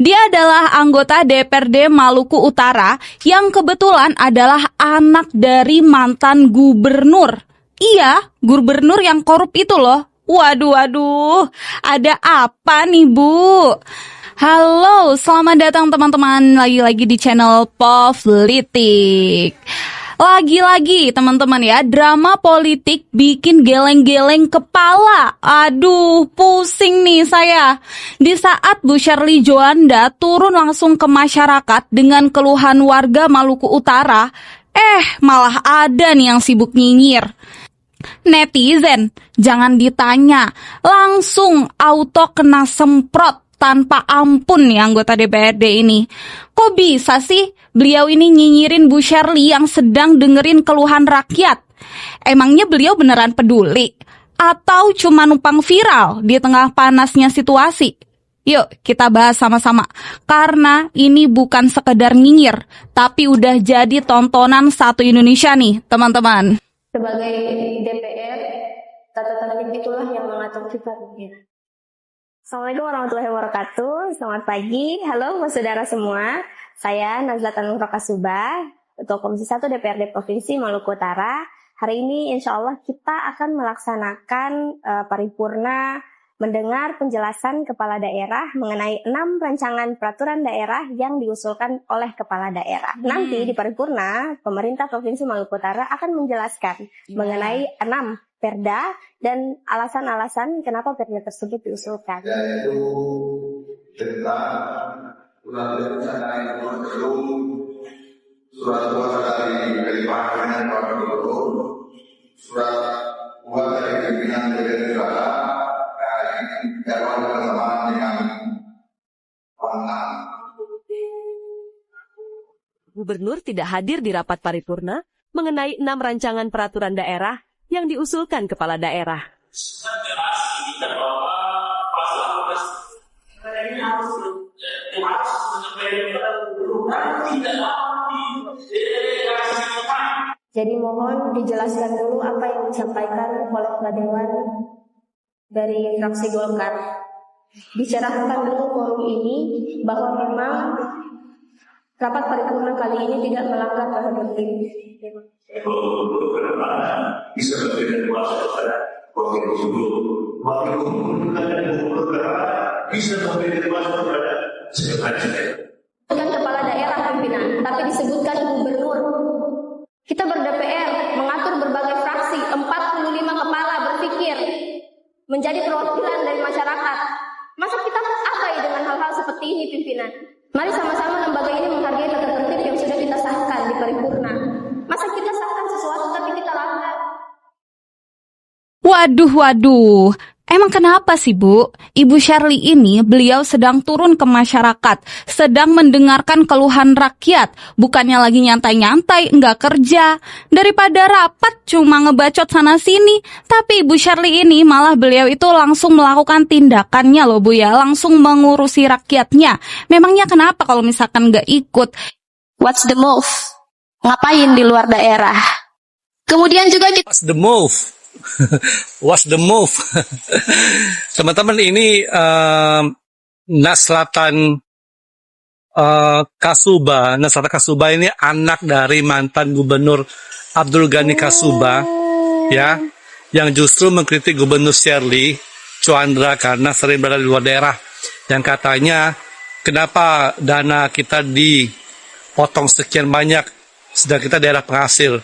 Dia adalah anggota DPRD Maluku Utara yang kebetulan adalah anak dari mantan gubernur. Iya, gubernur yang korup itu loh. Waduh, ada apa nih Bu? Halo, selamat datang teman-teman lagi-lagi di channel Povlitik. Lagi-lagi teman-teman ya, drama politik bikin geleng-geleng kepala. Aduh, pusing nih saya. Di saat Bu Shirley Joanda turun langsung ke masyarakat dengan keluhan warga Maluku Utara, malah ada nih yang sibuk nyinyir. Netizen, jangan ditanya, langsung auto kena semprot tanpa ampun nih anggota DPRD ini. Kok bisa sih beliau ini nyinyirin Bu Shirley yang sedang dengerin keluhan rakyat? Emangnya beliau beneran peduli? Atau cuma numpang viral di tengah panasnya situasi? Yuk kita bahas sama-sama. Karena ini bukan sekedar nyinyir, tapi udah jadi tontonan satu Indonesia nih teman-teman. Sebagai DPR, tata tertib itulah yang mengatur kita. Assalamualaikum warahmatullahi wabarakatuh. Selamat pagi. Halo saudara semua. Saya Nazlatan Rokasuba, Ketua Komisi 1 DPRD Provinsi Maluku Utara. Hari ini insya Allah kita akan melaksanakan paripurna mendengar penjelasan Kepala Daerah mengenai 6 rancangan peraturan daerah yang diusulkan oleh Kepala Daerah. Nanti di paripurna, pemerintah Provinsi Maluku Utara akan menjelaskan mengenai 6 perda dan alasan-alasan kenapa perda tersebut diusulkan. Yaitu tentang surat rencana yang belum surat kuasa dari Kalimantan Barat Gubernur, surat kuasa dari pimpinan DPR Negara, dalam bersamaan dengan pangan. Gubernur tidak hadir di rapat paripurna mengenai 6 rancangan peraturan daerah yang diusulkan Kepala Daerah. Jadi mohon dijelaskan dulu apa yang disampaikan oleh Pak Dewan dari fraksi Golkar. Dicerahkan dulu forum ini bahwa memang rapat paripurna kali ini tidak melanggar tata tertib. Bisa berbeda kuasa pada wakil gubernur bisa berbeda kuasa pada sekretaris. Bukan kepala daerah pimpinan, tapi disebutkan gubernur. Kita ber-DPR mengatur berbagai fraksi, 45 kepala berpikir menjadi perwakilan dari masyarakat. Masa kita abai dengan hal-hal seperti ini pimpinan? Mari sama-sama lembaga ini menghargai tata tertib yang sudah kita sahkan di paripurna. Masa kita sahkan sesuatu tapi kita langgar? Waduh, emang kenapa sih Bu? Ibu Shirley ini beliau sedang turun ke masyarakat, sedang mendengarkan keluhan rakyat, bukannya lagi nyantai-nyantai, nggak kerja. Daripada rapat cuma ngebacot sana-sini, tapi Ibu Shirley ini malah beliau itu langsung melakukan tindakannya loh Bu ya, langsung mengurusi rakyatnya. Memangnya kenapa kalau misalkan nggak ikut? What's the move? Ngapain di luar daerah? Kemudian juga kita... What's the move? What's the move? Teman-teman ini Nazlatan Kasuba ini anak dari mantan gubernur Abdul Ghani Kasuba ya, yang justru mengkritik Gubernur Shirley Joanda karena sering berada di luar daerah, yang katanya kenapa dana kita dipotong sekian banyak sedang kita daerah penghasil.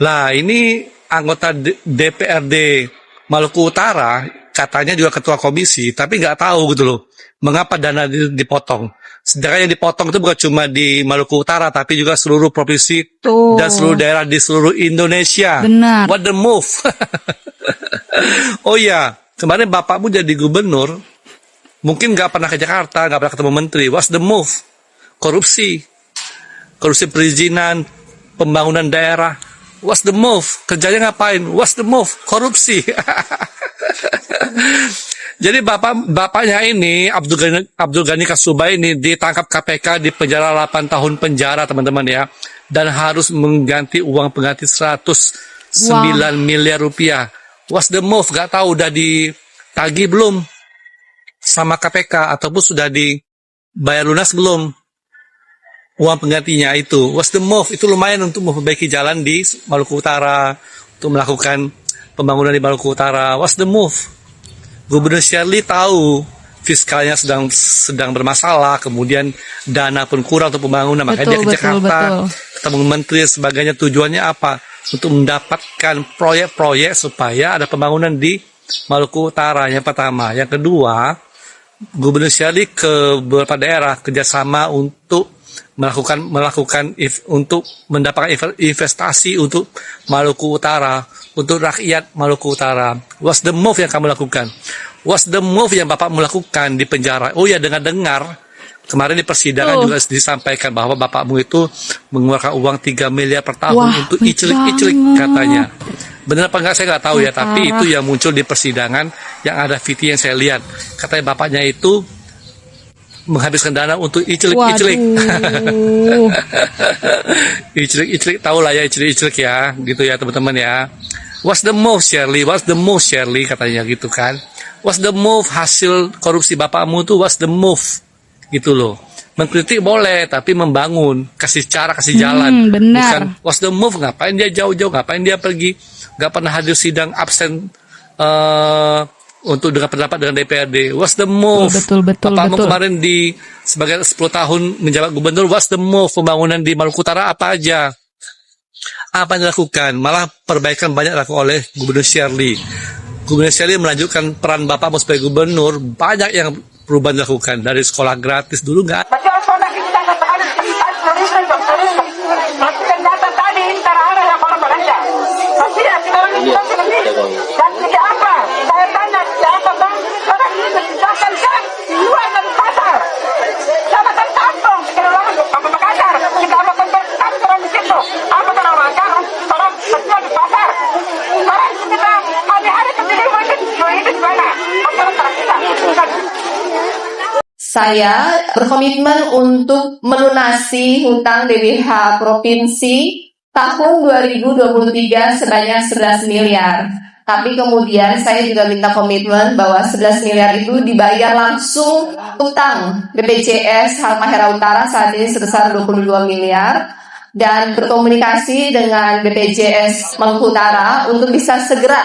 Lah ini anggota DPRD Maluku Utara katanya juga ketua komisi, tapi nggak tahu gitu loh mengapa dana dipotong. Sedangkan yang dipotong itu bukan cuma di Maluku Utara, tapi juga seluruh provinsi dan seluruh daerah di seluruh Indonesia. Benar. What the move? Oh iya, kemarin bapakmu jadi gubernur, mungkin nggak pernah ke Jakarta, nggak pernah ketemu menteri. What's the move? Korupsi perizinan, pembangunan daerah. What's the move? Kerjanya ngapain? What's the move? Korupsi. Jadi bapaknya ini Abdul Ghani Kasuba ini ditangkap KPK di penjara 8 tahun penjara teman-teman ya, dan harus mengganti uang pengganti 109 miliar rupiah. What's the move? Gak tahu udah ditagih belum sama KPK ataupun sudah bayar lunas belum uang penggantinya itu. What's the move? Itu lumayan untuk memperbaiki jalan di Maluku Utara, untuk melakukan pembangunan di Maluku Utara. What's the move? Gubernur Shirley tahu fiskalnya sedang bermasalah, kemudian dana pun kurang untuk pembangunan, makanya dia ke Jakarta, ketemu menteri dan sebagainya. Tujuannya apa? Untuk mendapatkan proyek-proyek supaya ada pembangunan di Maluku Utara, yang pertama. Yang kedua, Gubernur Shirley ke beberapa daerah kerjasama untuk untuk mendapatkan investasi untuk Maluku Utara, untuk rakyat Maluku Utara. What's the move yang kamu lakukan? What's the move yang Bapak melakukan di penjara? Oh ya, dengar-dengar kemarin di persidangan juga disampaikan bahwa Bapakmu itu mengeluarkan uang 3 miliar per tahun untuk iclik-iclik katanya. Benar apa enggak saya nggak tahu ya, tapi itu yang muncul di persidangan, yang ada video yang saya lihat. Katanya bapaknya itu menghabiskan dana untuk iclik-iclik. Iclik-iclik, tahu lah ya iclik-iclik ya, gitu ya teman-teman ya. What's the move Shirley? What's the move Shirley? Katanya gitu kan. What's the move hasil korupsi bapakmu tuh? What's the move? Gitu loh. Mengkritik boleh, tapi membangun, kasih cara, kasih jalan. Benar. Bukan what's the move, ngapain dia jauh-jauh, ngapain dia pergi, nggak pernah hadir sidang, absen untuk dengan pendapat dengan DPRD. What's the move? Betul. Bapakmu kemarin sebagai 10 tahun menjabat gubernur, what's the move? Pembangunan di Maluku Utara apa aja? Apa yang dilakukan? Malah perbaikan banyak dilakukan oleh Gubernur Shirley. Gubernur Shirley melanjutkan peran bapakmu sebagai gubernur, banyak yang perubahan dilakukan. Dari sekolah gratis dulu nggak ada. Saya berkomitmen untuk melunasi hutang DBH Provinsi tahun 2023 sebanyak 11 miliar. Tapi kemudian saya juga minta komitmen bahwa 11 miliar itu dibayar langsung hutang BPJS Halmahera Utara saat ini sebesar 22 miliar. Dan berkomunikasi dengan BPJS Maluku Utara untuk bisa segera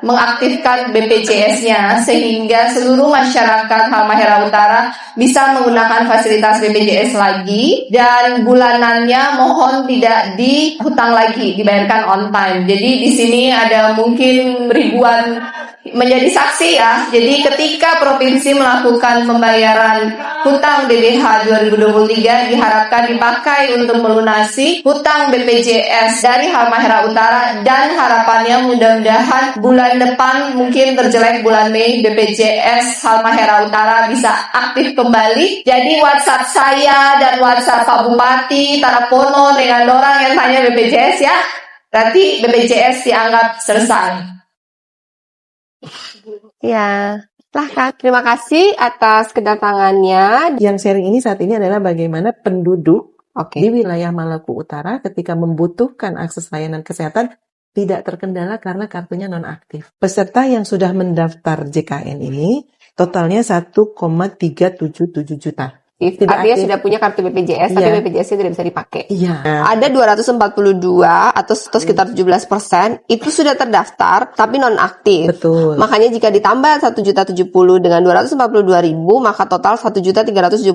mengaktifkan BPJS-nya sehingga seluruh masyarakat Halmahera Utara bisa menggunakan fasilitas BPJS lagi, dan bulanannya mohon tidak dihutang lagi, dibayarkan on time. Jadi di sini ada mungkin ribuan menjadi saksi ya. Jadi ketika provinsi melakukan pembayaran hutang DBH 2023 diharapkan dipakai untuk melunasi hutang BPJS dari Halmahera Utara, dan harapannya mudah-mudahan bulan depan, mungkin terjelek bulan Mei, BPJS Halmahera Utara bisa aktif kembali. Jadi WhatsApp saya dan WhatsApp Pak Bupati Tarapono dengan orang yang tanya BPJS ya, berarti BPJS dianggap selesai. Ya, lah Kak, terima kasih atas kedatangannya. Yang sharing ini saat ini adalah bagaimana penduduk di wilayah Maluku Utara ketika membutuhkan akses layanan kesehatan tidak terkendala karena kartunya nonaktif. Peserta yang sudah mendaftar JKN ini totalnya 1,377 juta. Artinya sudah punya kartu BPJS, tapi BPJS-nya tidak bisa dipakai. Iya. Ada 242 atau sekitar 17% itu sudah terdaftar tapi nonaktif. Betul. Makanya jika ditambah 1.070 dengan 242.000, maka total 1.377.000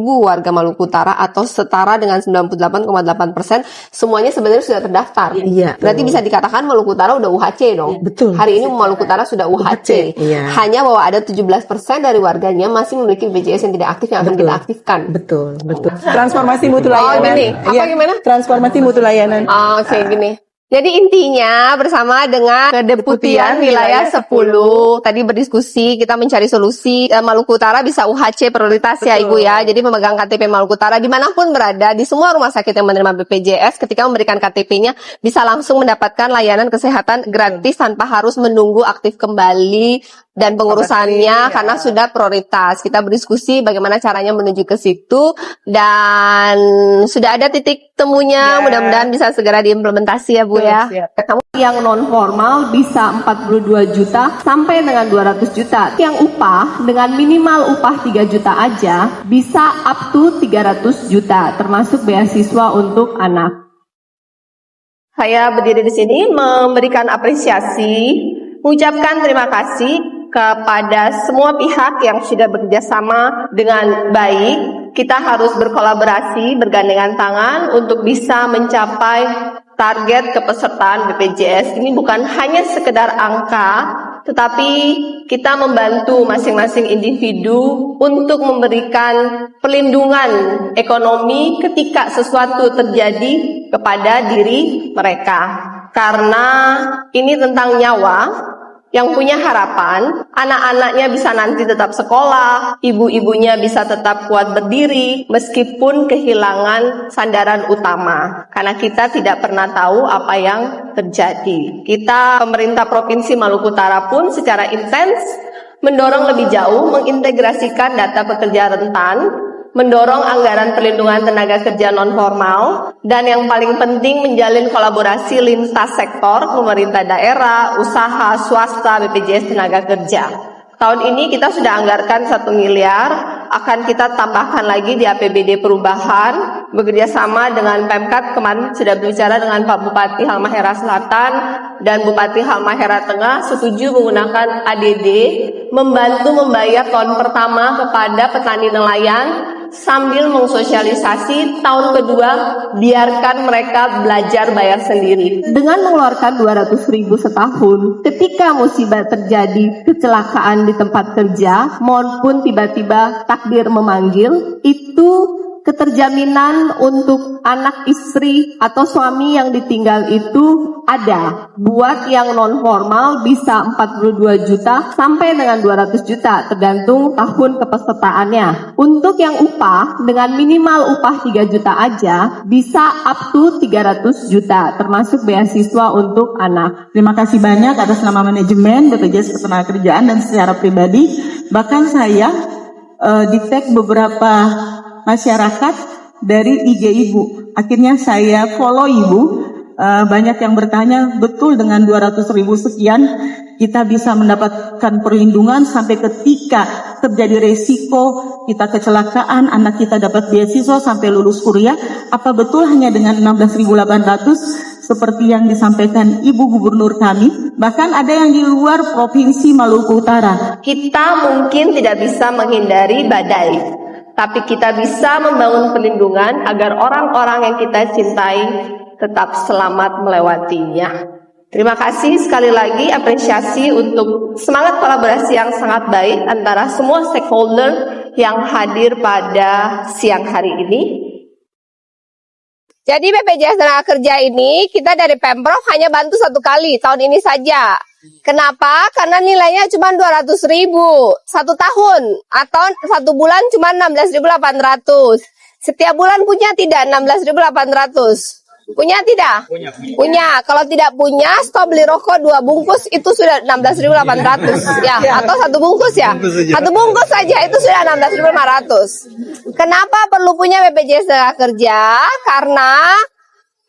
warga Maluku Utara atau setara dengan 98,8% semuanya sebenarnya sudah terdaftar. Iya. Berarti bisa dikatakan Maluku Utara udah UHC dong. Betul. Hari ini Maluku Utara sudah UHC. Iya. Hanya bahwa ada 17% dari warganya masih memiliki BPJS yang tidak aktif yang akan kita aktifkan. Betul. Transformasi mutu layanan. Oh, gini. Apa gimana? Transformasi mutu layanan. Oke, gini. Jadi intinya bersama dengan Kedeputian Wilayah 10 tadi berdiskusi, kita mencari solusi Maluku Utara bisa UHC prioritas ya Ibu ya. Jadi pemegang KTP Maluku Utara dimanapun berada di semua rumah sakit yang menerima BPJS ketika memberikan KTP-nya bisa langsung mendapatkan layanan kesehatan gratis tanpa harus menunggu aktif kembali dan pengurusannya karena sudah prioritas. Kita berdiskusi bagaimana caranya menuju ke situ dan sudah ada titik temunya. Mudah-mudahan bisa segera diimplementasi ya Bu ya. Kamu yang non formal bisa 42 juta sampai dengan 200 juta. Yang upah dengan minimal upah 3 juta aja bisa up to 300 juta termasuk beasiswa untuk anak. Saya berdiri di sini memberikan apresiasi, mengucapkan terima kasih kepada semua pihak yang sudah bekerja sama dengan baik. Kita harus berkolaborasi, bergandengan tangan untuk bisa mencapai target kepesertaan BPJS. Ini bukan hanya sekedar angka, tetapi kita membantu masing-masing individu untuk memberikan perlindungan ekonomi ketika sesuatu terjadi kepada diri mereka. Karena ini tentang nyawa. Yang punya harapan, anak-anaknya bisa nanti tetap sekolah, ibu-ibunya bisa tetap kuat berdiri, meskipun kehilangan sandaran utama. Karena kita tidak pernah tahu apa yang terjadi. Kita, pemerintah Provinsi Maluku Utara pun secara intens mendorong lebih jauh mengintegrasikan data pekerja rentan, mendorong anggaran perlindungan tenaga kerja non-formal, dan yang paling penting menjalin kolaborasi lintas sektor, pemerintah daerah, usaha, swasta, BPJS tenaga kerja. Tahun ini kita sudah anggarkan 1 miliar, akan kita tambahkan lagi di APBD perubahan, bekerja sama dengan Pemkat, kemarin sudah berbicara dengan Pak Bupati Halmahera Selatan dan Bupati Halmahera Tengah, setuju menggunakan ADD, membantu membayar tahun pertama kepada petani nelayan, sambil mensosialisasi tahun kedua biarkan mereka belajar bayar sendiri. Dengan mengeluarkan 200.000 setahun, ketika musibah terjadi kecelakaan di tempat kerja maupun tiba-tiba takdir memanggil, itu keterjaminan untuk anak istri atau suami yang ditinggal itu ada. Buat yang non formal bisa 42 juta sampai dengan 200 juta tergantung tahun kepesertaannya. Untuk yang upah dengan minimal upah 3 juta aja bisa up to 300 juta termasuk beasiswa untuk anak. Terima kasih banyak atas nama manajemen BPJS Ketenagakerjaan dan secara pribadi bahkan saya di-tag beberapa masyarakat dari IG Ibu. Akhirnya saya follow Ibu. Banyak yang bertanya, betul dengan 200.000 sekian kita bisa mendapatkan perlindungan sampai ketika terjadi resiko kita kecelakaan, anak kita dapat beasiswa sampai lulus kuliah. Apa betul hanya dengan 16.800 seperti yang disampaikan Ibu Gubernur kami? Bahkan ada yang di luar Provinsi Maluku Utara. Kita mungkin tidak bisa menghindari badai, tapi kita bisa membangun perlindungan agar orang-orang yang kita cintai tetap selamat melewatinya. Terima kasih sekali lagi, apresiasi untuk semangat kolaborasi yang sangat baik antara semua stakeholder yang hadir pada siang hari ini. Jadi BPJS Tenaga ini kita dari Pemprov hanya bantu 1 kali tahun ini saja. Kenapa? Karena nilainya cuma 200.000 1 tahun atau 1 bulan cuma 16.800. Setiap bulan punya tidak 16.800? Punya tidak? Punya. Kalau tidak punya, stop beli rokok 2 bungkus itu sudah 16.800 ya, atau 1 bungkus ya. 1 bungkus saja itu sudah 16.500. Kenapa perlu punya BPJS Tenaga? Karena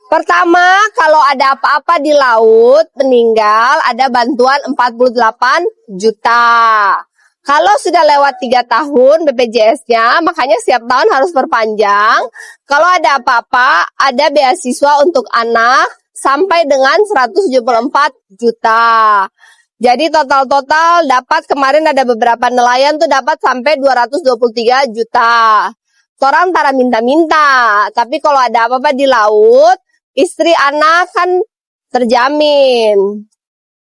pertama, kalau ada apa-apa di laut, meninggal, ada bantuan 48 juta. Kalau sudah lewat 3 tahun BPJS-nya, makanya setiap tahun harus perpanjang. Kalau ada apa-apa, ada beasiswa untuk anak sampai dengan 174 juta. Jadi total dapat, kemarin ada beberapa nelayan tuh dapat sampai 223 juta. Orang tara minta-minta, tapi kalau ada apa-apa di laut, istri anak kan terjamin.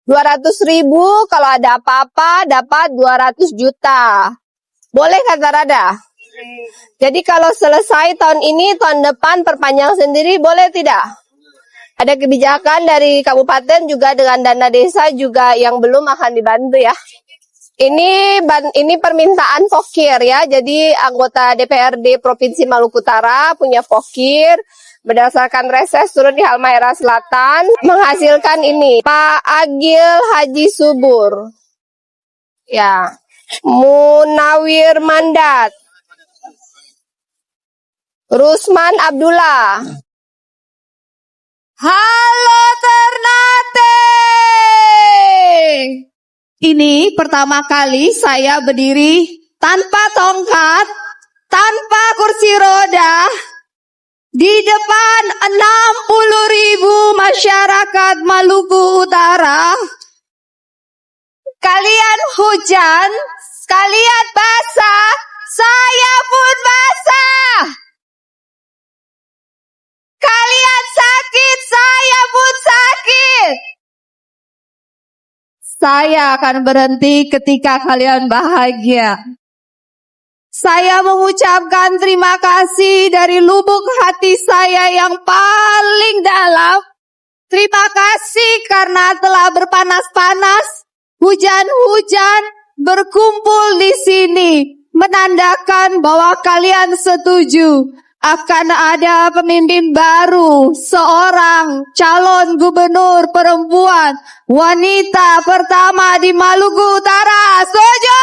200.000 kalau ada apa-apa dapat 200 juta. Boleh kata Rada? Jadi kalau selesai tahun ini, tahun depan perpanjang sendiri, boleh tidak? Ada kebijakan dari kabupaten juga dengan dana desa juga yang belum akan dibantu ya. Ini permintaan Pokir ya. Jadi anggota DPRD Provinsi Maluku Utara punya Pokir. Berdasarkan reses turun di Halmahera Selatan, menghasilkan ini, Pak Agil Haji Subur. Ya. Munawir Mandat. Rusman Abdullah. Halo Ternate. Ini pertama kali saya berdiri tanpa tongkat, tanpa kursi roda, di depan 60.000 masyarakat Maluku Utara. Kalian hujan, kalian basah, saya pun basah. Kalian sakit, saya pun sakit. Saya akan berhenti ketika kalian bahagia. Saya mengucapkan terima kasih dari lubuk hati saya yang paling dalam. Terima kasih karena telah berpanas-panas, hujan-hujan, berkumpul di sini, menandakan bahwa kalian setuju akan ada pemimpin baru, seorang calon gubernur perempuan, wanita pertama di Maluku Utara. Setuju?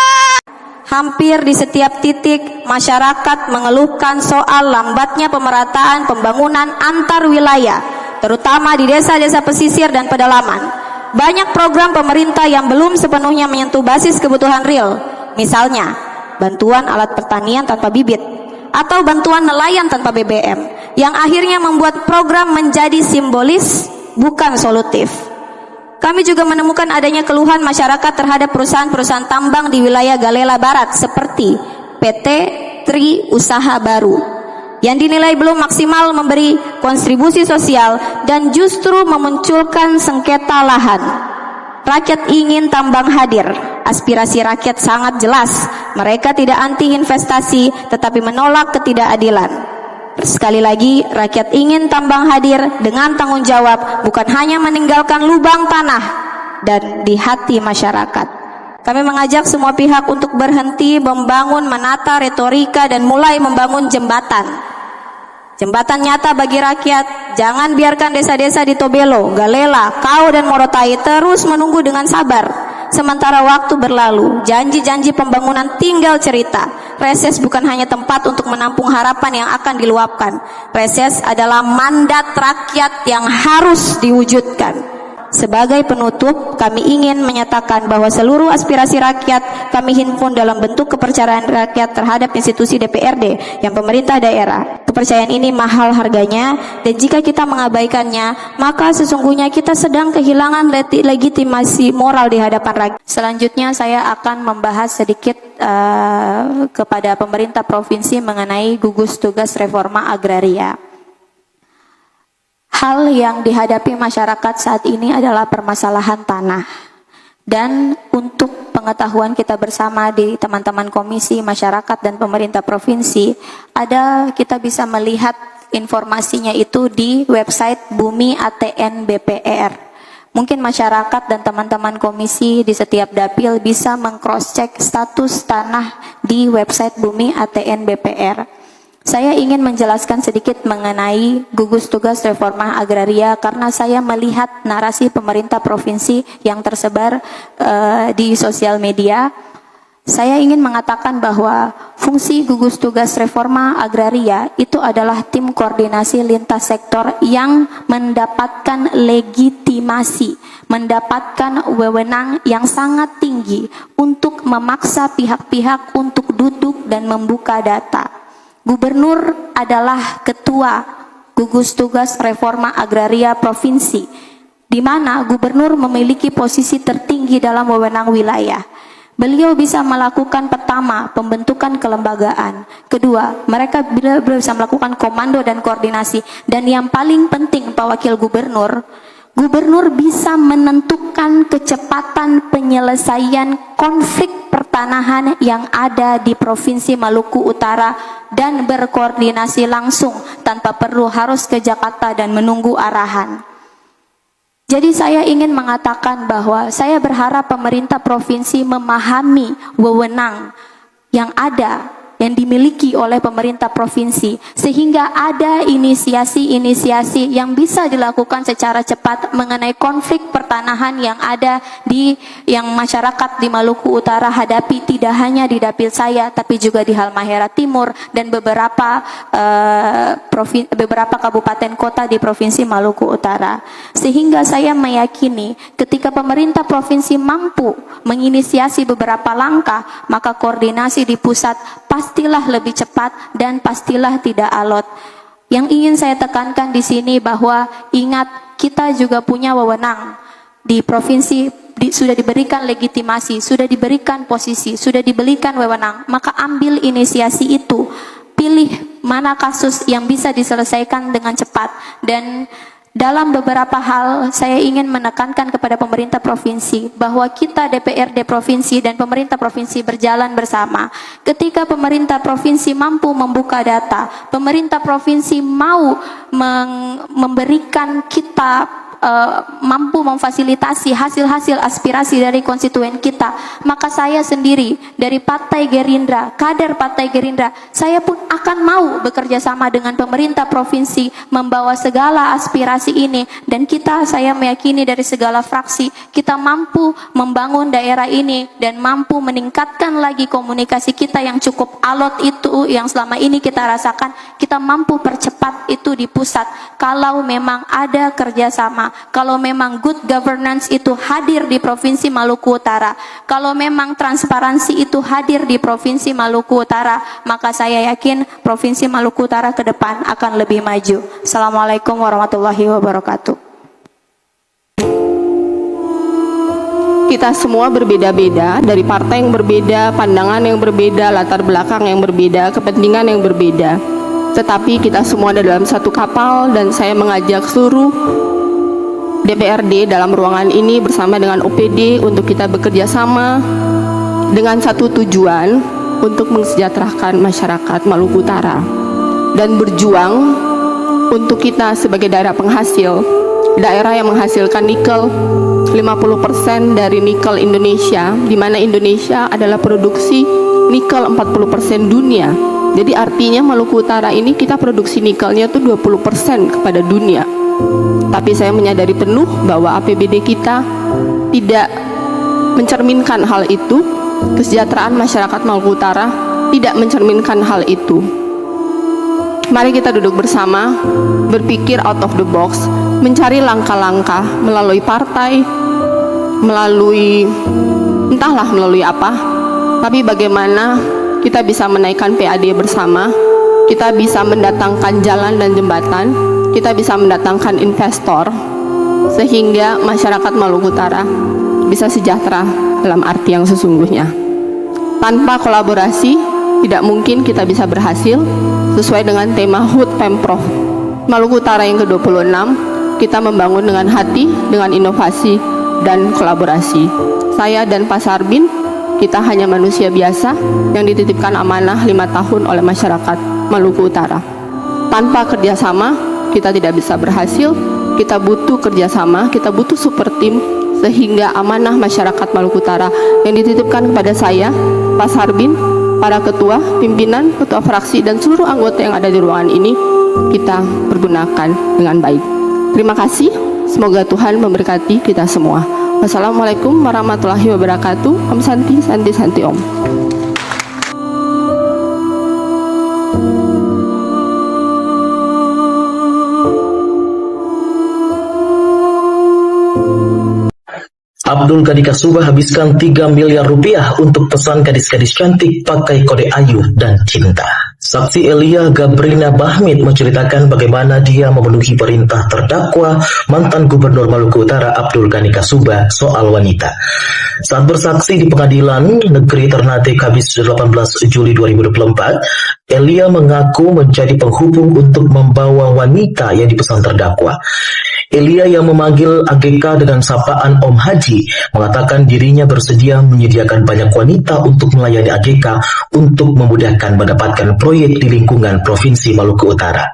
Hampir di setiap titik masyarakat mengeluhkan soal lambatnya pemerataan pembangunan antar wilayah, terutama di desa-desa pesisir dan pedalaman. Banyak program pemerintah yang belum sepenuhnya menyentuh basis kebutuhan real, misalnya bantuan alat pertanian tanpa bibit, atau bantuan nelayan tanpa BBM, yang akhirnya membuat program menjadi simbolis, bukan solutif. Kami juga menemukan adanya keluhan masyarakat terhadap perusahaan-perusahaan tambang di wilayah Galela Barat seperti PT Tri Usaha Baru, yang dinilai belum maksimal memberi kontribusi sosial dan justru memunculkan sengketa lahan. Rakyat ingin tambang hadir. Aspirasi rakyat sangat jelas. Mereka tidak anti investasi, tetapi menolak ketidakadilan. Sekali lagi, rakyat ingin tambang hadir dengan tanggung jawab, bukan hanya meninggalkan lubang tanah dan di hati masyarakat. Kami mengajak semua pihak untuk berhenti membangun, menata retorika dan mulai membangun jembatan. Jembatan nyata bagi rakyat. Jangan biarkan desa-desa di Tobelo, Galela, Kau dan Morotai terus menunggu dengan sabar. Sementara waktu berlalu, janji-janji pembangunan tinggal cerita. Reses bukan hanya tempat untuk menampung harapan yang akan diluapkan. Reses adalah mandat rakyat yang harus diwujudkan. Sebagai penutup, kami ingin menyatakan bahwa seluruh aspirasi rakyat kami himpun dalam bentuk kepercayaan rakyat terhadap institusi DPRD yang pemerintah daerah. Kepercayaan ini mahal harganya, dan jika kita mengabaikannya, maka sesungguhnya kita sedang kehilangan legitimasi moral di hadapan rakyat. Selanjutnya saya akan membahas sedikit kepada pemerintah provinsi mengenai gugus tugas reforma agraria. Hal yang dihadapi masyarakat saat ini adalah permasalahan tanah. Dan untuk pengetahuan kita bersama di teman-teman komisi, masyarakat dan pemerintah provinsi, kita bisa melihat informasinya itu di website Bumi ATN BPR. Mungkin masyarakat dan teman-teman komisi di setiap dapil bisa meng-cross-check status tanah di website Bumi ATN BPR. Saya ingin menjelaskan sedikit mengenai gugus tugas reforma agraria karena saya melihat narasi pemerintah provinsi yang tersebar di sosial media. Saya ingin mengatakan bahwa fungsi gugus tugas reforma agraria itu adalah tim koordinasi lintas sektor yang mendapatkan legitimasi, mendapatkan wewenang yang sangat tinggi untuk memaksa pihak-pihak untuk duduk dan membuka data. Gubernur adalah ketua gugus tugas reforma agraria provinsi, di mana gubernur memiliki posisi tertinggi dalam wewenang wilayah. Beliau bisa melakukan pertama, pembentukan kelembagaan. Kedua, mereka bisa melakukan komando dan koordinasi. Dan yang paling penting, Pak Wakil Gubernur, Gubernur bisa menentukan kecepatan penyelesaian konflik pertanahan yang ada di Provinsi Maluku Utara dan berkoordinasi langsung tanpa perlu harus ke Jakarta dan menunggu arahan. Jadi saya ingin mengatakan bahwa saya berharap pemerintah provinsi memahami wewenang yang ada yang dimiliki oleh pemerintah provinsi, sehingga ada inisiasi-inisiasi yang bisa dilakukan secara cepat mengenai konflik pertanahan yang ada yang masyarakat di Maluku Utara hadapi, tidak hanya di dapil saya tapi juga di Halmahera Timur dan beberapa kabupaten kota di provinsi Maluku Utara. Sehingga saya meyakini ketika pemerintah provinsi mampu menginisiasi beberapa langkah, maka koordinasi di pusat pastilah lebih cepat dan pastilah tidak alot. Yang ingin saya tekankan di sini bahwa ingat, kita juga punya wewenang di provinsi, sudah diberikan legitimasi, sudah diberikan posisi, sudah diberikan wewenang, maka ambil inisiasi itu, pilih mana kasus yang bisa diselesaikan dengan cepat. Dan dalam beberapa hal saya ingin menekankan kepada pemerintah provinsi bahwa kita DPRD provinsi dan pemerintah provinsi berjalan bersama. Ketika pemerintah provinsi mampu membuka data, pemerintah provinsi mau memberikan kita mampu memfasilitasi hasil-hasil aspirasi dari konstituen kita, maka saya sendiri dari Partai Gerindra, kader Partai Gerindra, saya pun akan mau bekerja sama dengan pemerintah provinsi membawa segala aspirasi ini. Dan saya meyakini dari segala fraksi kita mampu membangun daerah ini dan mampu meningkatkan lagi komunikasi kita yang cukup alot itu yang selama ini kita rasakan. Kita mampu percepat itu di pusat kalau memang ada kerjasama, kalau memang good governance itu hadir di Provinsi Maluku Utara, kalau memang transparansi itu hadir di Provinsi Maluku Utara, maka saya yakin Provinsi Maluku Utara ke depan akan lebih maju. Assalamualaikum warahmatullahi wabarakatuh. Kita semua berbeda-beda, dari partai yang berbeda, pandangan yang berbeda, latar belakang yang berbeda, kepentingan yang berbeda. Tetapi kita semua ada dalam satu kapal, dan saya mengajak seluruh DPRD dalam ruangan ini bersama dengan OPD untuk kita bekerja sama dengan satu tujuan untuk mensejahterakan masyarakat Maluku Utara dan berjuang untuk kita sebagai daerah penghasil, daerah yang menghasilkan nikel 50% dari nikel Indonesia, di mana Indonesia adalah produksi nikel 40% dunia. Jadi artinya Maluku Utara ini kita produksi nikelnya tuh 20% kepada dunia. Tapi saya menyadari penuh bahwa APBD kita tidak mencerminkan hal itu, kesejahteraan masyarakat Maluku Utara tidak mencerminkan hal itu. Mari kita duduk bersama, berpikir out of the box, mencari langkah-langkah melalui partai, melalui entahlah melalui apa, tapi bagaimana kita bisa menaikkan PAD bersama, kita bisa mendatangkan jalan dan jembatan, kita bisa mendatangkan investor, sehingga masyarakat Maluku Utara bisa sejahtera dalam arti yang sesungguhnya. Tanpa kolaborasi, tidak mungkin kita bisa berhasil sesuai dengan tema HUT Pemprov Maluku Utara yang ke-26. Kita membangun dengan hati, dengan inovasi dan kolaborasi. Saya dan Pak Sarbin, kita hanya manusia biasa yang dititipkan amanah 5 tahun oleh masyarakat Maluku Utara. Tanpa kerjasama, kita tidak bisa berhasil. Kita butuh kerjasama, kita butuh super team, sehingga amanah masyarakat Maluku Utara yang dititipkan kepada saya, Pak Sarbin, para ketua, pimpinan, ketua fraksi, dan seluruh anggota yang ada di ruangan ini, kita pergunakan dengan baik. Terima kasih, semoga Tuhan memberkati kita semua. Wassalamualaikum warahmatullahi wabarakatuh. Om Santi, Santi, Santi Om. Abdul Ghani Kasuba habiskan 3 miliar rupiah untuk pesan gadis-gadis cantik pakai kode ayu dan cinta. Saksi Elia Gabrina Bahmid menceritakan bagaimana dia memenuhi perintah terdakwa mantan Gubernur Maluku Utara Abdul Ghani Kasuba soal wanita. Saat bersaksi di Pengadilan Negeri Ternate Kamis 18 Juli 2024, Elia mengaku menjadi penghubung untuk membawa wanita yang dipesan terdakwa. Elia yang memanggil AGK dengan sapaan Om Haji mengatakan dirinya bersedia menyediakan banyak wanita untuk melayani AGK untuk memudahkan mendapatkan proyek di lingkungan Provinsi Maluku Utara.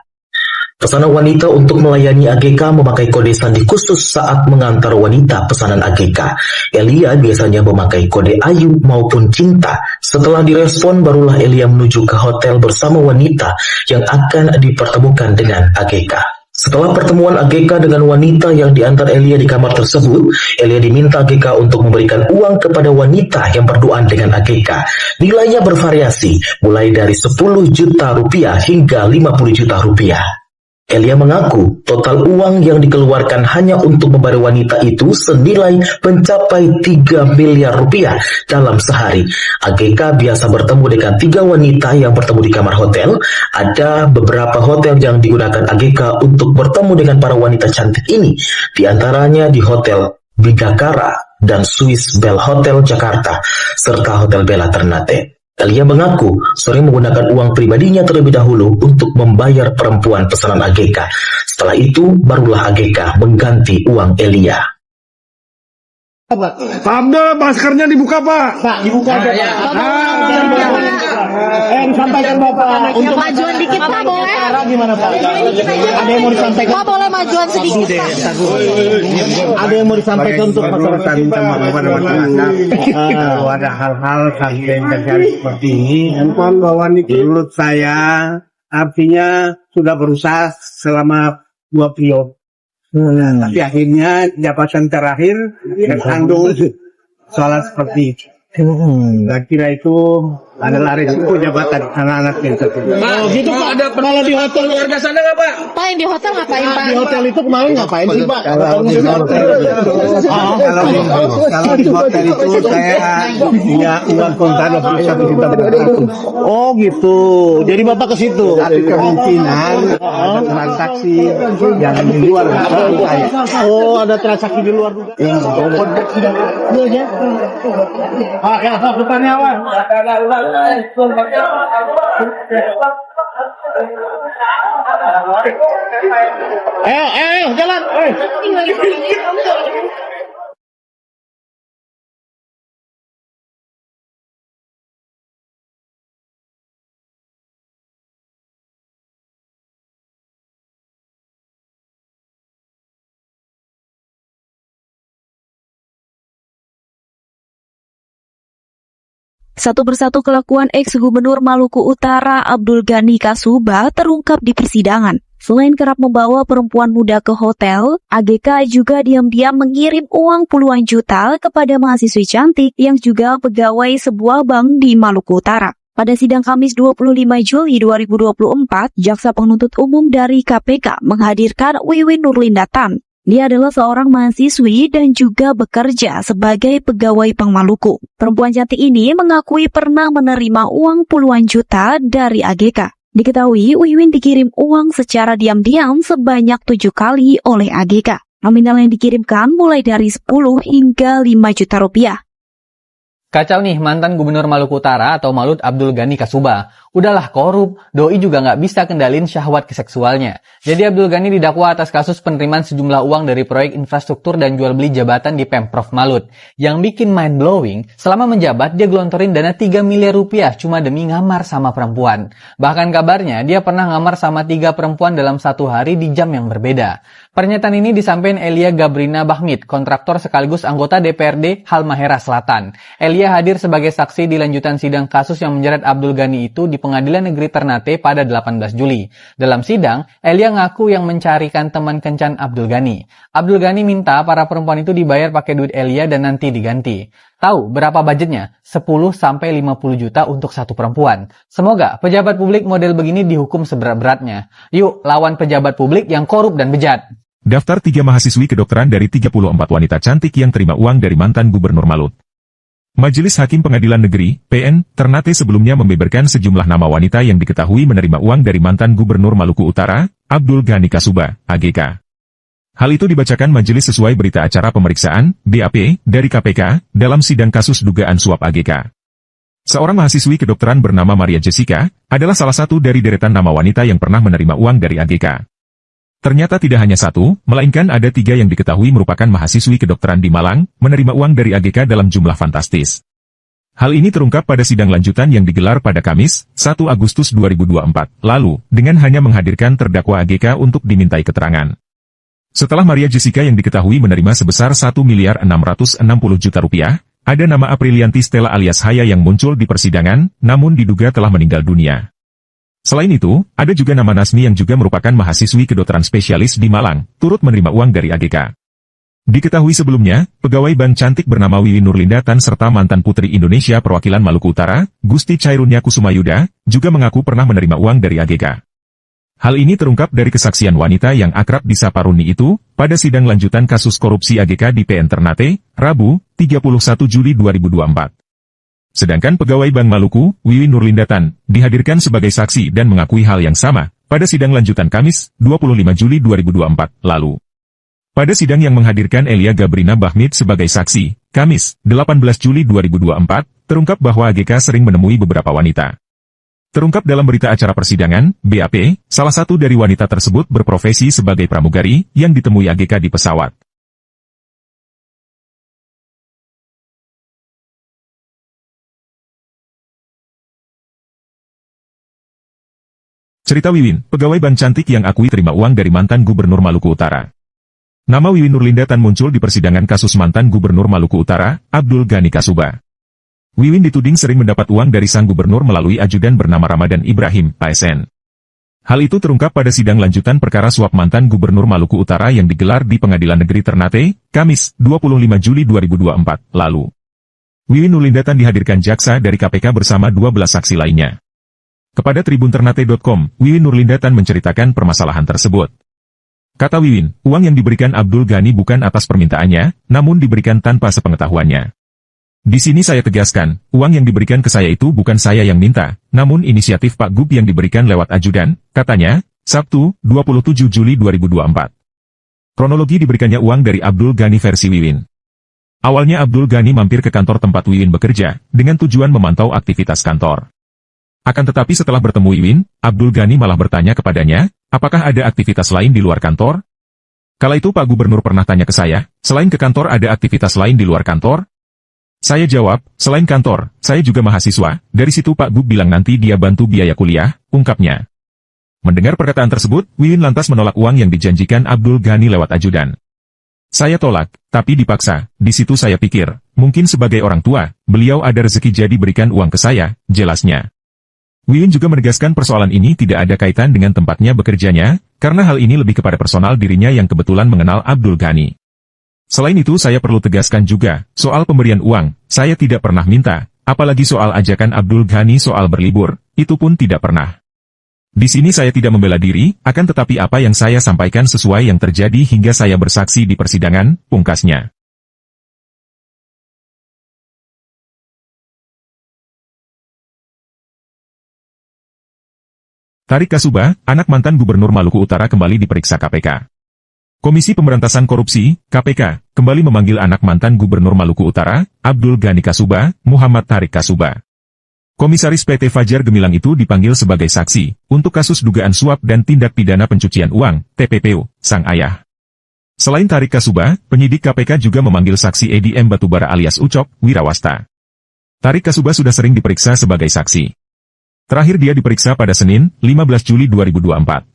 Pesanan wanita untuk melayani AGK memakai kode sandi khusus saat mengantar wanita pesanan AGK. Elia biasanya memakai kode Ayu maupun Cinta. Setelah direspon, barulah Elia menuju ke hotel bersama wanita yang akan dipertemukan dengan AGK. Setelah pertemuan AGK dengan wanita yang diantar Elia di kamar tersebut, Elia diminta AGK untuk memberikan uang kepada wanita yang berduaan dengan AGK. Nilainya bervariasi, mulai dari 10 juta rupiah hingga 50 juta rupiah. Elia mengaku total uang yang dikeluarkan hanya untuk membayar wanita itu senilai mencapai 3 miliar rupiah dalam sehari. AGK biasa bertemu dengan 3 wanita yang bertemu di kamar hotel. Ada beberapa hotel yang digunakan AGK untuk bertemu dengan para wanita cantik ini, di antaranya di Hotel Bidakara dan Swiss Bell Hotel Jakarta, serta Hotel Bella Ternate. Elia mengaku sering menggunakan uang pribadinya terlebih dahulu untuk membayar perempuan pesanan AGK. Setelah itu, barulah AGK mengganti uang Elia. Pak Abdul, maskernya dibuka Pak. Pak, dibuka aja. Sampaikan Bapak. Untuk majuan dikit Pak, boleh? Gimana Pak? Ada yang mau disampaikan? Pak, boleh majuan sedikit Pak? Ada yang mau disampaikan untuk masyarakat? Minta maaf kepada masyarakat. Kalau ada hal-hal sampai terjadi seperti ini, handphone bahwa menurut saya artinya sudah berusaha selama 2 periode. Tapi akhirnya jabatan terakhir tertanggung soal seperti itu. Saya kira itu adalah resiko jabatan anak-anak yang tertentu. Oh gitu Pak, ada kalau di hotel keluarga sana nggak Pak? Pak, yang di hotel ngapain Pak? Di hotel itu kemarin ngapain sih Pak? Kalau di hotel itu saya punya uang kontan 21 juta. Oh gitu. Jadi Bapak ke situ. Tapi kemungkinan ada transaksi yang di luar saya. Oh, ada transaksi di luar juga. Ah, ya, depannya Pak. Jalan. Satu persatu kelakuan ex-gubernur Maluku Utara Abdul Ghani Kasuba terungkap di persidangan. Selain kerap membawa perempuan muda ke hotel, AGK juga diam-diam mengirim uang puluhan juta kepada mahasiswi cantik yang juga pegawai sebuah bank di Maluku Utara. Pada sidang Kamis 25 Juli 2024, Jaksa Penuntut Umum dari KPK menghadirkan Wiwin Nurlinda Tan. Dia adalah seorang mahasiswi dan juga bekerja sebagai pegawai Bank Maluku. Perempuan cantik ini mengakui pernah menerima uang puluhan juta dari AGK. Diketahui Wiwin dikirim uang secara diam-diam sebanyak 7 kali oleh AGK. Nominal yang dikirimkan mulai dari 10 hingga 5 juta rupiah. Kacau nih mantan gubernur Maluku Utara atau Malut Abdul Ghani Kasuba. Udahlah korup, doi juga nggak bisa kendalin syahwat keseksualnya. Jadi Abdul Ghani didakwa atas kasus penerimaan sejumlah uang dari proyek infrastruktur dan jual beli jabatan di Pemprov Malut. Yang bikin mind blowing, selama menjabat dia gelontorin dana 3 miliar rupiah cuma demi ngamar sama perempuan. Bahkan kabarnya dia pernah ngamar sama 3 perempuan dalam satu hari di jam yang berbeda. Pernyataan ini disampaikan Elia Gabrina Bahmit, kontraktor sekaligus anggota DPRD Halmahera Selatan. Elia hadir sebagai saksi di lanjutan sidang kasus yang menyeret Abdul Ghani itu di Pengadilan Negeri Ternate pada 18 Juli. Dalam sidang, Elia ngaku yang mencarikan teman kencan Abdul Ghani. Abdul Ghani minta para perempuan itu dibayar pakai duit Elia dan nanti diganti. Tahu berapa budgetnya? 10-50 juta untuk satu perempuan. Semoga pejabat publik model begini dihukum seberat-beratnya. Yuk, lawan pejabat publik yang korup dan bejat. Daftar 3 mahasiswi kedokteran dari 34 wanita cantik yang terima uang dari mantan Gubernur Malut. Majelis Hakim Pengadilan Negeri, PN, Ternate sebelumnya membeberkan sejumlah nama wanita yang diketahui menerima uang dari mantan Gubernur Maluku Utara, Abdul Ghani Kasuba, AGK. Hal itu dibacakan majelis sesuai berita acara pemeriksaan, BAP, dari KPK, dalam sidang kasus dugaan suap AGK. Seorang mahasiswi kedokteran bernama Maria Jessica, adalah salah satu dari deretan nama wanita yang pernah menerima uang dari AGK. Ternyata tidak hanya satu, melainkan ada 3 yang diketahui merupakan mahasiswi kedokteran di Malang, menerima uang dari AGK dalam jumlah fantastis. Hal ini terungkap pada sidang lanjutan yang digelar pada Kamis, 1 Agustus 2024, lalu, dengan hanya menghadirkan terdakwa AGK untuk dimintai keterangan. Setelah Maria Jessica yang diketahui menerima sebesar 1.660 juta rupiah, ada nama Aprilianti Stella alias Haya yang muncul di persidangan, namun diduga telah meninggal dunia. Selain itu, ada juga nama Nasmi yang juga merupakan mahasiswi kedokteran spesialis di Malang, turut menerima uang dari AGK. Diketahui sebelumnya, pegawai bank cantik bernama Wiwin Nurlindatan serta mantan Putri Indonesia perwakilan Maluku Utara, Gusti Chairunya Kusumayuda, juga mengaku pernah menerima uang dari AGK. Hal ini terungkap dari kesaksian wanita yang akrab disapa Runi itu, pada sidang lanjutan kasus korupsi AGK di PN Ternate, Rabu, 31 Juli 2024. Sedangkan pegawai Bank Maluku, Wiwin Nurlindatan, dihadirkan sebagai saksi dan mengakui hal yang sama, pada sidang lanjutan Kamis, 25 Juli 2024, lalu. Pada sidang yang menghadirkan Elia Gabrina Bahmid sebagai saksi, Kamis, 18 Juli 2024, terungkap bahwa AGK sering menemui beberapa wanita. Terungkap dalam berita acara persidangan, BAP, salah satu dari wanita tersebut berprofesi sebagai pramugari, yang ditemui AGK di pesawat. Cerita Wiwin, pegawai bank cantik yang akui terima uang dari mantan Gubernur Maluku Utara. Nama Wiwin Nurlindatan muncul di persidangan kasus mantan Gubernur Maluku Utara, Abdul Ghani Kasuba. Wiwin dituding sering mendapat uang dari sang gubernur melalui ajudan bernama Ramadan Ibrahim, ASN. Hal itu terungkap pada sidang lanjutan perkara suap mantan Gubernur Maluku Utara yang digelar di Pengadilan Negeri Ternate, Kamis, 25 Juli 2024, lalu. Wiwin Nurlindatan dihadirkan jaksa dari KPK bersama 12 saksi lainnya. Kepada tribunternate.com, Wiwin Nurlindatan menceritakan permasalahan tersebut. Kata Wiwin, uang yang diberikan Abdul Ghani bukan atas permintaannya, namun diberikan tanpa sepengetahuannya. Di sini saya tegaskan, uang yang diberikan ke saya itu bukan saya yang minta, namun inisiatif Pak Gub yang diberikan lewat ajudan, katanya, Sabtu, 27 Juli 2024. Kronologi diberikannya uang dari Abdul Ghani versi Wiwin. Awalnya Abdul Ghani mampir ke kantor tempat Wiwin bekerja, dengan tujuan memantau aktivitas kantor. Akan tetapi setelah bertemu Wiwin, Abdul Ghani malah bertanya kepadanya, apakah ada aktivitas lain di luar kantor? Kala itu Pak Gubernur pernah tanya ke saya, selain ke kantor ada aktivitas lain di luar kantor? Saya jawab, selain kantor, saya juga mahasiswa, dari situ Pak Gub bilang nanti dia bantu biaya kuliah, ungkapnya. Mendengar perkataan tersebut, Wiwin lantas menolak uang yang dijanjikan Abdul Ghani lewat ajudan. Saya tolak, tapi dipaksa, di situ saya pikir, mungkin sebagai orang tua, beliau ada rezeki jadi berikan uang ke saya, jelasnya. Wiwin juga menegaskan persoalan ini tidak ada kaitan dengan tempatnya bekerjanya, karena hal ini lebih kepada personal dirinya yang kebetulan mengenal Abdul Ghani. Selain itu saya perlu tegaskan juga, soal pemberian uang, saya tidak pernah minta, apalagi soal ajakan Abdul Ghani soal berlibur, itu pun tidak pernah. Di sini saya tidak membela diri, akan tetapi apa yang saya sampaikan sesuai yang terjadi hingga saya bersaksi di persidangan, pungkasnya. Tarik Kasuba, anak mantan Gubernur Maluku Utara kembali diperiksa KPK. Komisi Pemberantasan Korupsi, KPK, kembali memanggil anak mantan Gubernur Maluku Utara, Abdul Ghani Kasuba, Muhammad Tarik Kasuba. Komisaris PT Fajar Gemilang itu dipanggil sebagai saksi, untuk kasus dugaan suap dan tindak pidana pencucian uang, TPPU, sang ayah. Selain Tarik Kasuba, penyidik KPK juga memanggil saksi Edi M. Batubara alias Ucok, Wirawasta. Tarik Kasuba sudah sering diperiksa sebagai saksi. Terakhir dia diperiksa pada Senin, 15 Juli 2024.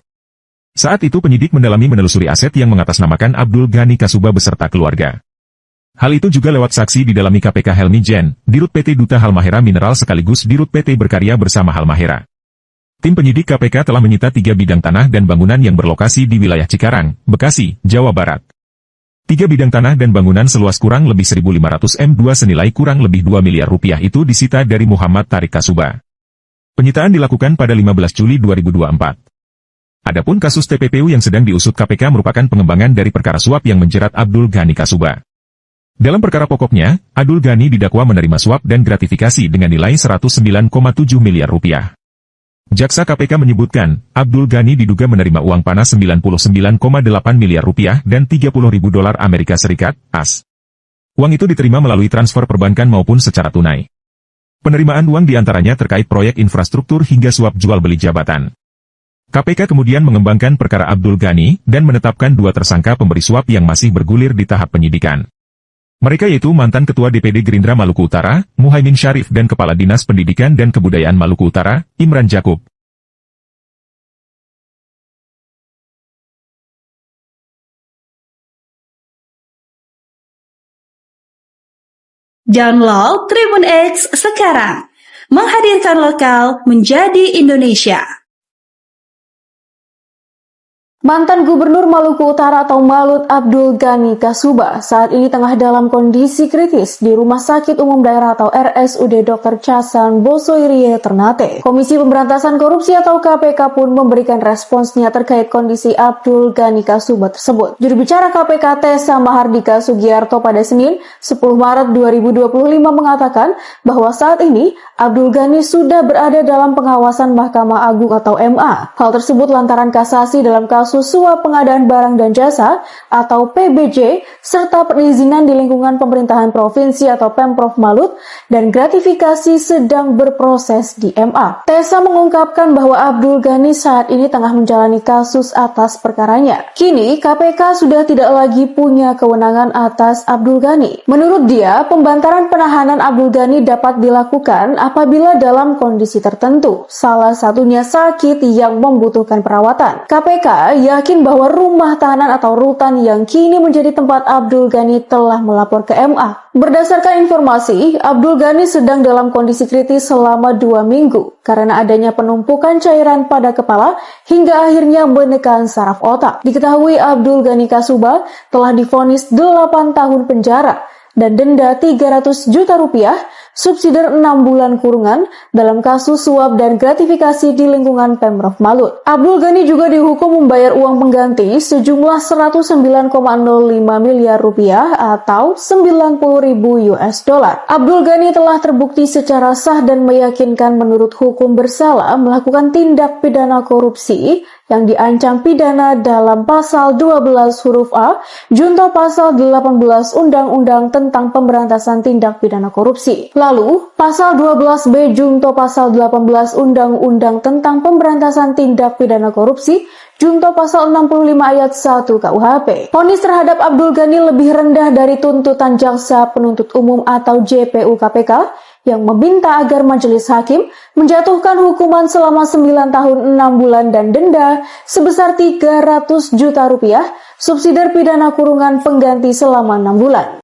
Saat itu penyidik mendalami menelusuri aset yang mengatasnamakan Abdul Ghani Kasuba beserta keluarga. Hal itu juga lewat saksi didalami KPK Helmi Jen, Dirut PT Duta Halmahera Mineral sekaligus Dirut PT Berkarya bersama Halmahera. Tim penyidik KPK telah menyita 3 bidang tanah dan bangunan yang berlokasi di wilayah Cikarang, Bekasi, Jawa Barat. 3 bidang tanah dan bangunan seluas kurang lebih 1.500 m2 senilai kurang lebih 2 miliar rupiah itu disita dari Muhammad Tarik Kasuba. Penyitaan dilakukan pada 15 Juli 2024. Adapun kasus TPPU yang sedang diusut KPK merupakan pengembangan dari perkara suap yang menjerat Abdul Ghani Kasuba. Dalam perkara pokoknya, Abdul Ghani didakwa menerima suap dan gratifikasi dengan nilai 109,7 miliar rupiah. Jaksa KPK menyebutkan, Abdul Ghani diduga menerima uang panas 99,8 miliar rupiah dan 30.000 dolar Amerika Serikat, AS. Uang itu diterima melalui transfer perbankan maupun secara tunai. Penerimaan uang diantaranya terkait proyek infrastruktur hingga suap jual beli jabatan. KPK kemudian mengembangkan perkara Abdul Ghani dan menetapkan 2 tersangka pemberi suap yang masih bergulir di tahap penyidikan. Mereka yaitu mantan Ketua DPD Gerindra Maluku Utara, Muhaimin Syarif dan Kepala Dinas Pendidikan dan Kebudayaan Maluku Utara, Imran Jakub. Download Tribun X sekarang. Menghadirkan lokal menjadi Indonesia. Mantan Gubernur Maluku Utara atau Malut Abdul Ghani Kasuba saat ini tengah dalam kondisi kritis di Rumah Sakit Umum Daerah atau RSUD Dr. Chasan Bosoirie Ternate. Komisi Pemberantasan Korupsi atau KPK pun memberikan responsnya terkait kondisi Abdul Ghani Kasuba tersebut. Juru bicara KPK Tessa Mahardika Sugiarto pada Senin 10 Maret 2025 mengatakan bahwa saat ini Abdul Ghani sudah berada dalam pengawasan Mahkamah Agung atau MA. Hal tersebut lantaran kasasi dalam kasus suap pengadaan barang dan jasa atau PBJ serta perizinan di lingkungan pemerintahan provinsi atau Pemprov Malut dan gratifikasi sedang berproses di MA. Tessa mengungkapkan bahwa Abdul Ghani saat ini tengah menjalani kasus atas perkaranya. Kini KPK sudah tidak lagi punya kewenangan atas Abdul Ghani. Menurut dia, pembantaran penahanan Abdul Ghani dapat dilakukan apabila dalam kondisi tertentu, salah satunya sakit yang membutuhkan perawatan. KPK yakin bahwa rumah tahanan atau rutan yang kini menjadi tempat Abdul Ghani telah melapor ke MA. Berdasarkan informasi, Abdul Ghani sedang dalam kondisi kritis selama 2 minggu karena adanya penumpukan cairan pada kepala hingga akhirnya menekan saraf otak. Diketahui Abdul Ghani Kasuba telah divonis 8 tahun penjara dan denda 300 juta rupiah, subsidiar 6 bulan kurungan dalam kasus suap dan gratifikasi di lingkungan Pemprov Malut. Abdul Ghani juga dihukum membayar uang pengganti sejumlah 109,05 miliar rupiah atau 90.000 US dollar. Abdul Ghani telah terbukti secara sah dan meyakinkan menurut hukum bersalah melakukan tindak pidana korupsi yang diancam pidana dalam pasal 12 huruf A, junto pasal 18 Undang-Undang tentang Pemberantasan Tindak Pidana Korupsi. Lalu, pasal 12B junto pasal 18 Undang-Undang tentang Pemberantasan Tindak Pidana Korupsi, junto pasal 65 ayat 1 KUHP. Vonis terhadap Abdul Ghani lebih rendah dari tuntutan jaksa penuntut umum atau JPU KPK yang meminta agar majelis hakim menjatuhkan hukuman selama 9 tahun 6 bulan dan denda sebesar 300 juta rupiah, subsidiar pidana kurungan pengganti selama 6 bulan.